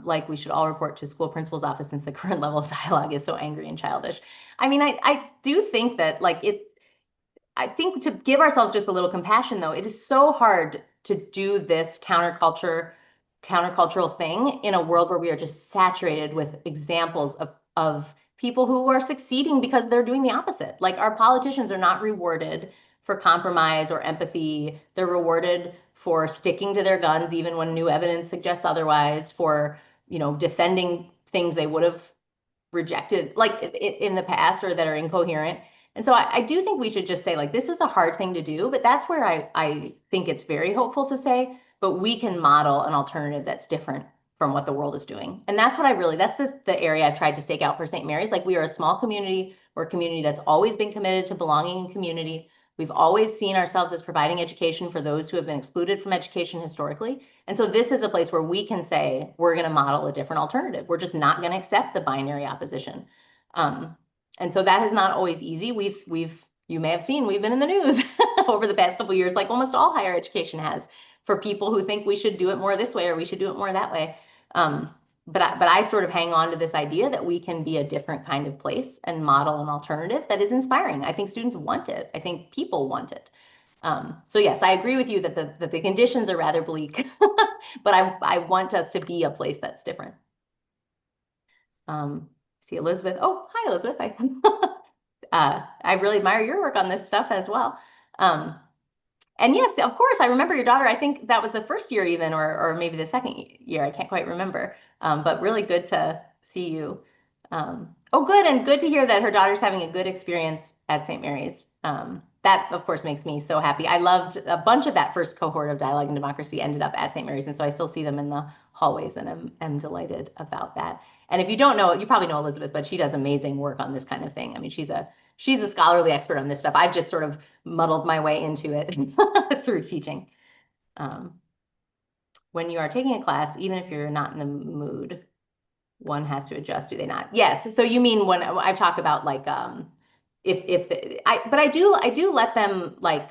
S3: like we should all report to school principal's office since the current level of dialogue is so angry and childish. I mean, I do think that I think to give ourselves just a little compassion, though, it is so hard to do this countercultural thing in a world where we are just saturated with examples of people who are succeeding because they're doing the opposite. Like, our politicians are not rewarded for compromise or empathy. They're rewarded for sticking to their guns even when new evidence suggests otherwise, for defending things they would have rejected like in the past or that are incoherent. And so I do think we should just say, like, this is a hard thing to do, but that's where I think it's very hopeful to say, but we can model an alternative that's different from what the world is doing. And that's what that's the area I've tried to stake out for St. Mary's. Like, we are a small community. We're a community that's always been committed to belonging in community. We've always seen ourselves as providing education for those who have been excluded from education historically. And so this is a place where we can say, we're going to model a different alternative. We're just not going to accept the binary opposition. And so that is not always easy. You may have seen, we've been in the news over the past couple of years, like almost all higher education has, for people who think we should do it more this way or we should do it more that way. But I sort of hang on to this idea that we can be a different kind of place and model an alternative that is inspiring. I think students want it. I think people want it. So yes, I agree with you that the conditions are rather bleak, but I want us to be a place that's different. See Elizabeth. Oh, hi, Elizabeth. I really admire your work on this stuff as well. And yes, of course, I remember your daughter. I think that was the first year even, or maybe the second year. I can't quite remember. But really good to see you. Oh, good. And good to hear that her daughter's having a good experience at St. Mary's. That, of course, makes me so happy. I loved a bunch of that first cohort of Dialogue and Democracy ended up at St. Mary's. And so I still see them in the hallways, and am delighted about that. And if you don't know, you probably know Elizabeth, but she does amazing work on this kind of thing. I mean, she's a scholarly expert on this stuff. I've just sort of muddled my way into it through teaching. When you are taking a class, even if you're not in the mood, one has to adjust, do they not? Yes. So you mean when I talk about like, but I do let them, like,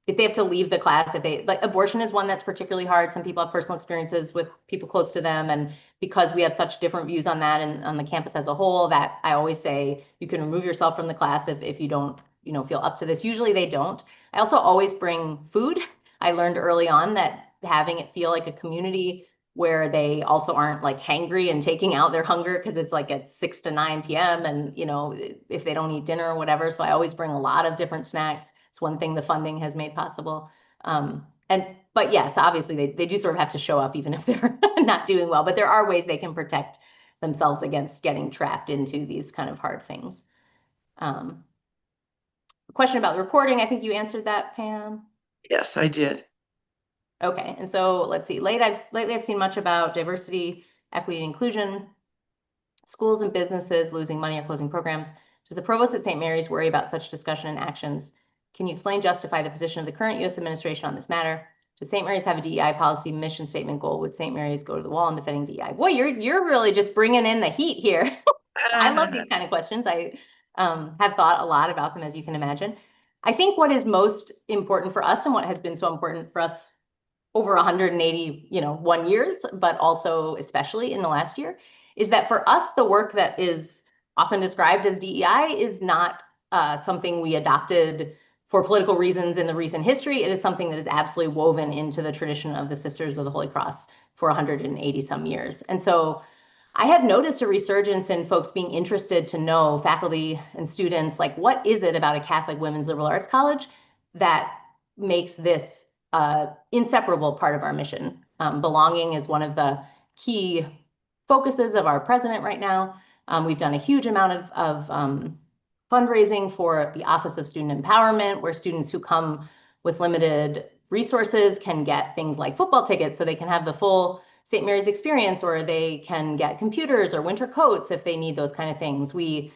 S3: if they have to leave the class, like, abortion is one that's particularly hard. Some people have personal experiences with people close to them. And because we have such different views on that and on the campus as a whole, that I always say you can remove yourself from the class if you don't, feel up to this. Usually they don't. I also always bring food. I learned early on that having it feel like a community where they also aren't like hangry and taking out their hunger because it's like at 6 to 9 p.m. and, if they don't eat dinner or whatever. So I always bring a lot of different snacks. It's one thing the funding has made possible. But yes, obviously they do sort of have to show up even if they're not doing well, but there are ways they can protect themselves against getting trapped into these kind of hard things. Question about the recording, I think you answered that, Pam.
S1: Yes, I did.
S3: Okay, and so let's see. Lately, I've seen much about diversity, equity, and inclusion, schools and businesses losing money or closing programs. Does the provost at St. Mary's worry about such discussion and actions? Can you explain, justify the position of the current U.S. administration on this matter? Does St. Mary's have a DEI policy, mission statement, goal? Would St. Mary's go to the wall in defending DEI? Boy, you're really just bringing in the heat here. I love these kind of questions. I have thought a lot about them, as you can imagine. I think what is most important for us and what has been so important for us over 181 years, but also especially in the last year, is that for us, the work that is often described as DEI is not something we adopted for political reasons in the recent history. It is something that is absolutely woven into the tradition of the Sisters of the Holy Cross for 180 some years. And so I have noticed a resurgence in folks being interested to know, faculty and students, like, what is it about a Catholic women's liberal arts college that makes this inseparable part of our mission? Belonging is one of the key focuses of our president right now. We've done a huge amount of fundraising for the Office of Student Empowerment, where students who come with limited resources can get things like football tickets so they can have the full St. Mary's experience, or they can get computers or winter coats if they need those kind of things. We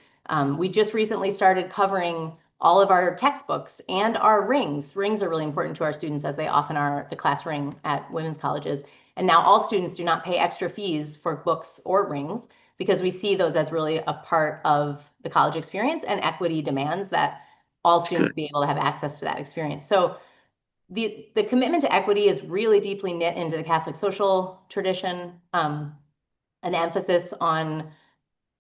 S3: just recently started covering all of our textbooks and our rings. Rings are really important to our students, as they often are the class ring at women's colleges. And now all students do not pay extra fees for books or rings, because we see those as really a part of the college experience, and equity demands that all students be able to have access to that experience. So the commitment to equity is really deeply knit into the Catholic social tradition. An emphasis on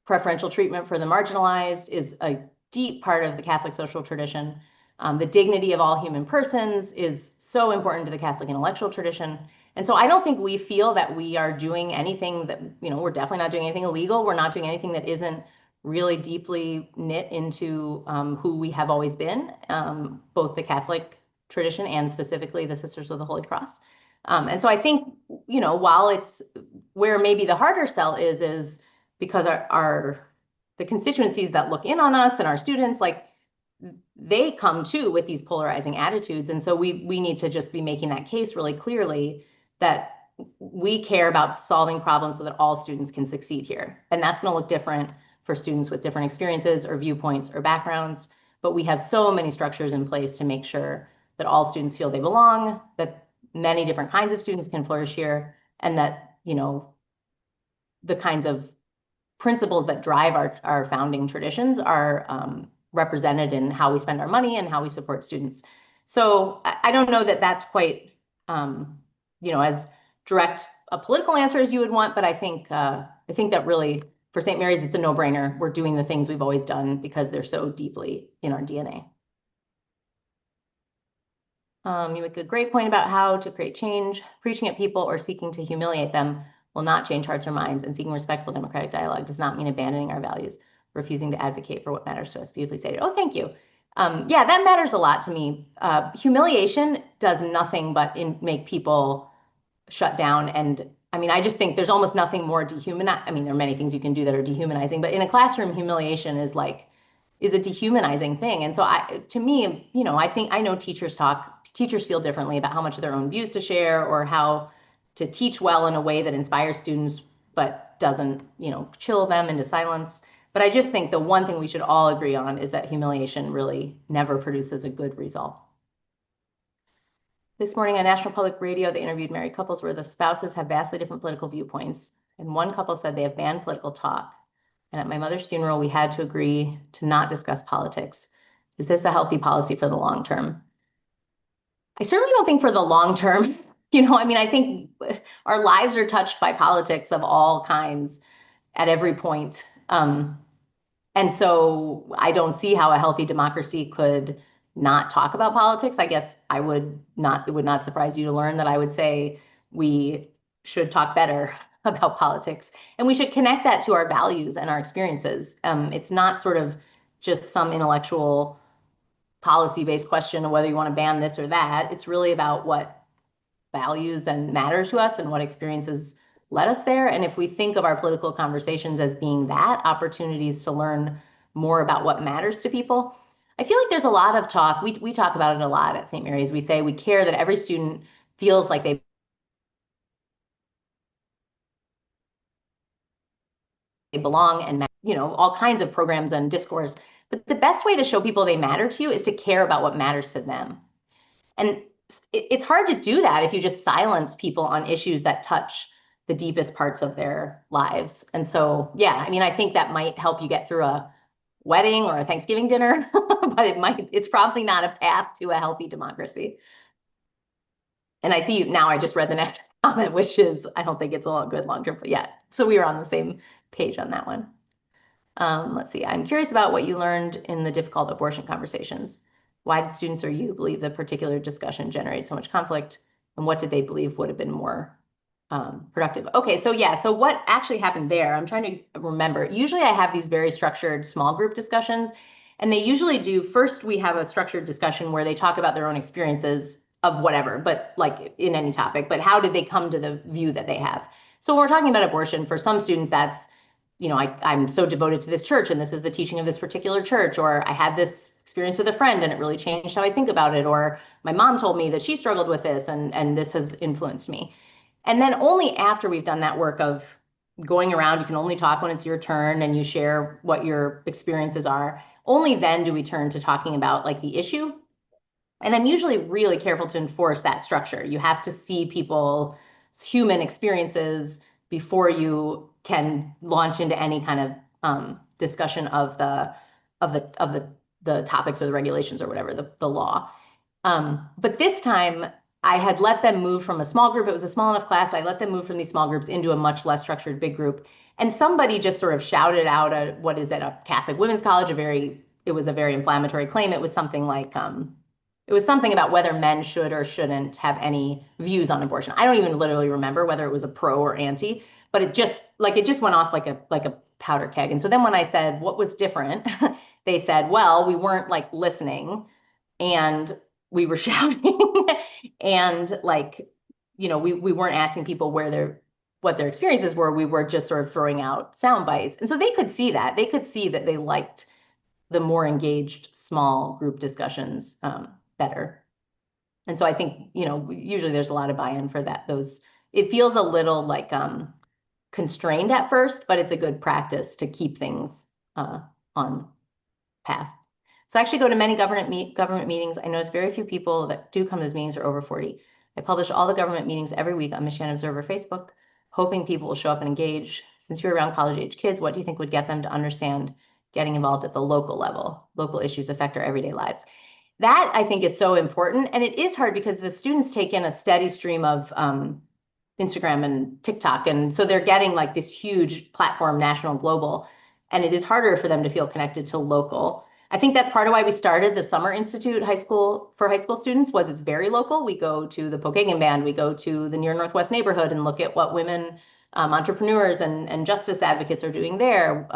S3: preferential treatment for the marginalized is a deep part of the Catholic social tradition. The dignity of all human persons is so important to the Catholic intellectual tradition. And so I don't think we feel that we are doing anything that, we're definitely not doing anything illegal. We're not doing anything that isn't really deeply knit into who we have always been, both the Catholic tradition and specifically the Sisters of the Holy Cross. And so I think, while it's where maybe the harder sell is because the constituencies that look in on us and our students, like, they come too with these polarizing attitudes. And so we need to just be making that case really clearly that we care about solving problems so that all students can succeed here. And that's going to look different for students with different experiences or viewpoints or backgrounds. But we have so many structures in place to make sure that all students feel they belong, that many different kinds of students can flourish here, and that, the kinds of principles that drive our founding traditions are represented in how we spend our money and how we support students. So I don't know that that's quite, as direct a political answer as you would want, but I think that really for St. Mary's, it's a no-brainer. We're doing the things we've always done because they're so deeply in our DNA. You make a great point about how to create change. Preaching at people or seeking to humiliate them will not change hearts or minds, and seeking respectful democratic dialogue does not mean abandoning our values, refusing to advocate for what matters to us. Beautifully stated. Oh, thank you. Yeah, that matters a lot to me. Humiliation does nothing but make people shut down. And I just think there's almost nothing more dehumanizing. there are many things you can do that are dehumanizing, but in a classroom, humiliation is a dehumanizing thing. And so to me, I know teachers feel differently about how much of their own views to share, or how to teach well in a way that inspires students, but doesn't, chill them into silence. But I just think the one thing we should all agree on is that humiliation really never produces a good result. This morning on National Public Radio, they interviewed married couples where the spouses have vastly different political viewpoints. And one couple said they have banned political talk. And at my mother's funeral, we had to agree to not discuss politics. Is this a healthy policy for the long term? I certainly don't think for the long term. I think our lives are touched by politics of all kinds at every point. And so I don't see how a healthy democracy could not talk about politics. I guess it would not surprise you to learn that I would say we should talk better about politics, and we should connect that to our values and our experiences. It's not sort of just some intellectual policy-based question of whether you want to ban this or that. It's really about what values and matter to us and what experiences led us there. And if we think of our political conversations as being that, opportunities to learn more about what matters to people, I feel like there's a lot of talk. We talk about it a lot at St. Mary's. We say we care that every student feels like they belong, and, you know, all kinds of programs and discourse. But the best way to show people they matter to you is to care about what matters to them. And it's hard to do that if you just silence people on issues that touch the deepest parts of their lives. And so, yeah, I mean, I think that might help you get through a wedding or a Thanksgiving dinner, but it's probably not a path to a healthy democracy. And I see you now, I just read the next comment, which is, I don't think it's a good long term, but yeah. So we were on the same page on that one. Let's see, I'm curious about what you learned in the difficult abortion conversations. Why did students or you believe the particular discussion generated so much conflict? And what did they believe would have been more productive? Okay, so yeah, so what actually happened there? I'm trying to remember. Usually I have these very structured small group discussions, and they usually do, first we have a structured discussion where they talk about their own experiences of whatever, but like in any topic, but how did they come to the view that they have? So when we're talking about abortion, for some students, that's, you know, I'm so devoted to this church and this is the teaching of this particular church, or I had this experience with a friend and it really changed how I think about it, or my mom told me that she struggled with this and this has influenced me. And then only after we've done that work of going around, you can only talk when it's your turn and you share what your experiences are, only then do we turn to talking about like the issue. And I'm usually really careful to enforce that structure. You have to see people's human experiences before you can launch into any kind of discussion of the topics or the regulations or whatever, the law. But this time I had let them move from a small group. It was a small enough class. I let them move from these small groups into a much less structured big group. And somebody just sort of shouted out what is at a Catholic women's college, it was a very inflammatory claim. It was something like, it was something about whether men should or shouldn't have any views on abortion. I don't even literally remember whether it was a pro or anti, but it just went off like a powder keg. And so then when I said what was different, they said, well, we weren't like listening and we were shouting and like, you know, we weren't asking people what their experiences were. We were just sort of throwing out sound bites. And so they could see that. They could see that they liked the more engaged small group discussions better. And so I think, you know, usually there's a lot of buy-in for that. It feels a little like constrained at first, but it's a good practice to keep things on path. So I actually go to many government meetings. I notice very few people that do come to those meetings are over 40. I publish all the government meetings every week on Michigan Observer Facebook, hoping people will show up and engage. Since you're around college-age kids, what do you think would get them to understand getting involved at the local level? Local issues affect our everyday lives. That I think is so important. And it is hard because the students take in a steady stream of Instagram and TikTok. And so they're getting like this huge platform, national, global, and it is harder for them to feel connected to local. I think that's part of why we started the Summer Institute for high school students. Was it's very local. We go to the Pokagon Band, we go to the Near Northwest neighborhood and look at what women entrepreneurs and justice advocates are doing there.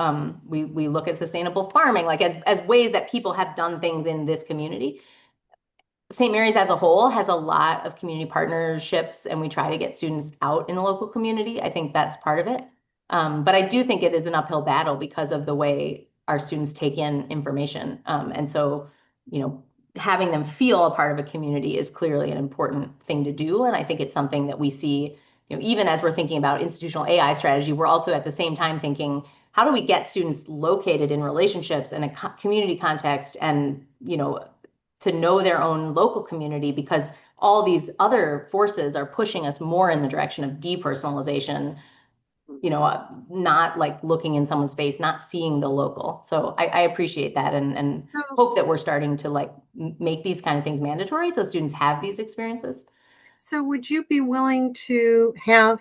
S3: We look at sustainable farming, like as ways that people have done things in this community. St. Mary's as a whole has a lot of community partnerships, and we try to get students out in the local community. I think that's part of it. But I do think it is an uphill battle because of the way our students take in information. And so, you know, having them feel a part of a community is clearly an important thing to do. And I think it's something that we see, you know, even as we're thinking about institutional AI strategy, we're also at the same time thinking, how do we get students located in relationships and a community context and, you know, to know their own local community, because all these other forces are pushing us more in the direction of depersonalization, you know, not like looking in someone's face, not seeing the local. So I appreciate that and hope that we're starting to like make these kind of things mandatory so students have these experiences.
S4: So would you be willing to have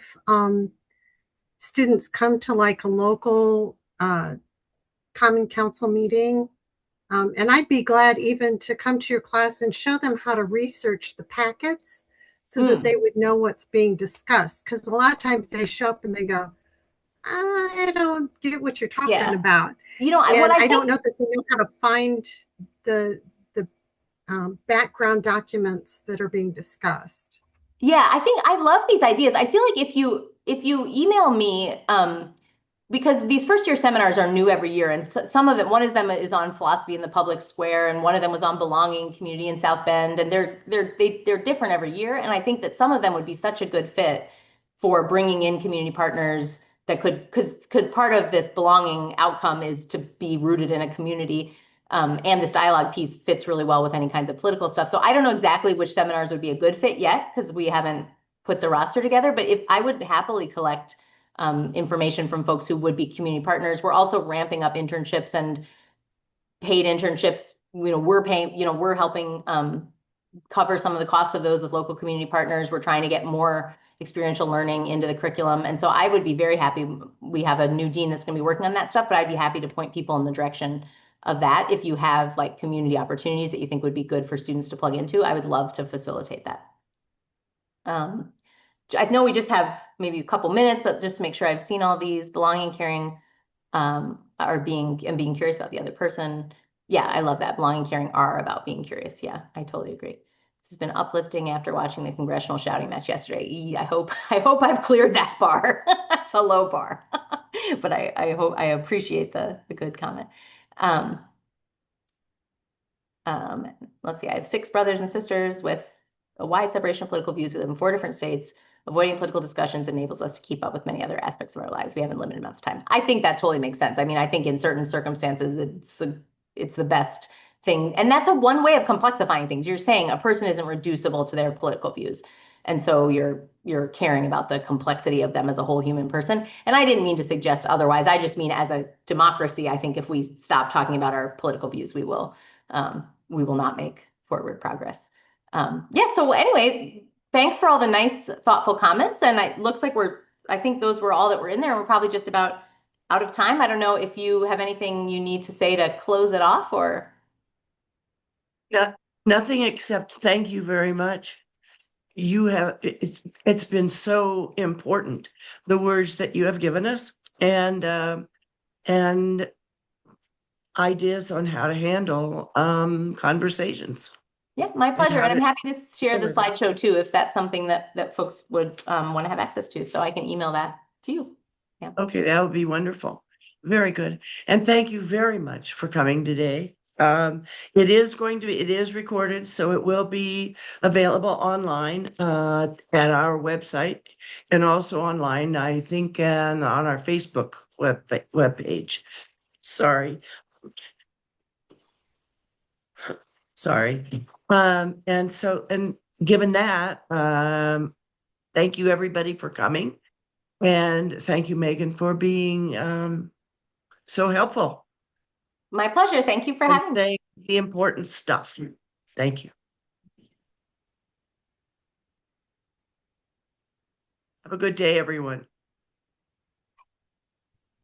S4: students come to like a local Common Council meeting? And I'd be glad even to come to your class and show them how to research the packets so that they would know what's being discussed. Because a lot of times they show up and they go, I don't get what you're talking about.
S3: You know,
S4: I don't know that they know how to find the background documents that are being discussed.
S3: Yeah, I think I love these ideas. I feel like if you if you email me, because these first year seminars are new every year, and some of them, one of them is on philosophy in the public square, and one of them was on belonging, community in South Bend, and they're different every year. And I think that some of them would be such a good fit for bringing in community partners that could, because part of this belonging outcome is to be rooted in a community. And this dialogue piece fits really well with any kinds of political stuff. So I don't know exactly which seminars would be a good fit yet, because we haven't put the roster together. But if I would happily collect information from folks who would be community partners. We're also ramping up internships and paid internships. We're paying, we're helping cover some of the costs of those with local community partners. We're trying to get more experiential learning into the curriculum. And so I would be very happy. We have a new dean that's going to be working on that stuff, but I'd be happy to point people in the direction of that. If you have like community opportunities that you think would be good for students to plug into, I would love to facilitate that. I know we just have maybe a couple minutes, but just to make sure I've seen all these, belonging, caring, are being curious about the other person. Yeah, I love that. Belonging, caring are about being curious. Yeah, I totally agree. This has been uplifting after watching the congressional shouting match yesterday. I hope I've cleared that bar. That's a low bar, but I hope I appreciate the good comment. Let's see. I have 6 brothers and sisters with a wide separation of political views. We live in 4 different states. Avoiding political discussions enables us to keep up with many other aspects of our lives. We have limited amounts of time. I think that totally makes sense. I mean, I think in certain circumstances, it's the best thing. And that's one way of complexifying things. You're saying a person isn't reducible to their political views. And so you're caring about the complexity of them as a whole human person. And I didn't mean to suggest otherwise. I just mean as a democracy, I think if we stop talking about our political views, we will not make forward progress. So anyway, thanks for all the nice, thoughtful comments. And it looks like I think those were all that were in there. We're probably just about out of time. I don't know if you have anything you need to say to close it off or.
S1: Yeah, nothing except thank you very much. It's been so important, the words that you have given us and ideas on how to handle conversations.
S3: Yeah, my pleasure. And I'm happy to share the slideshow too, if that's something that folks would want to have access to. So I can email that to you. Yeah.
S1: Okay, that would be wonderful. Very good. And thank you very much for coming today. It is recorded, so it will be available online at our website and also online, I think, and on our Facebook webpage. Sorry. And given that, thank you everybody for coming. And thank you, Megan, for being so helpful.
S3: My pleasure. Thank you for having me.
S1: Saying the important stuff. Thank you. Have a good day, everyone.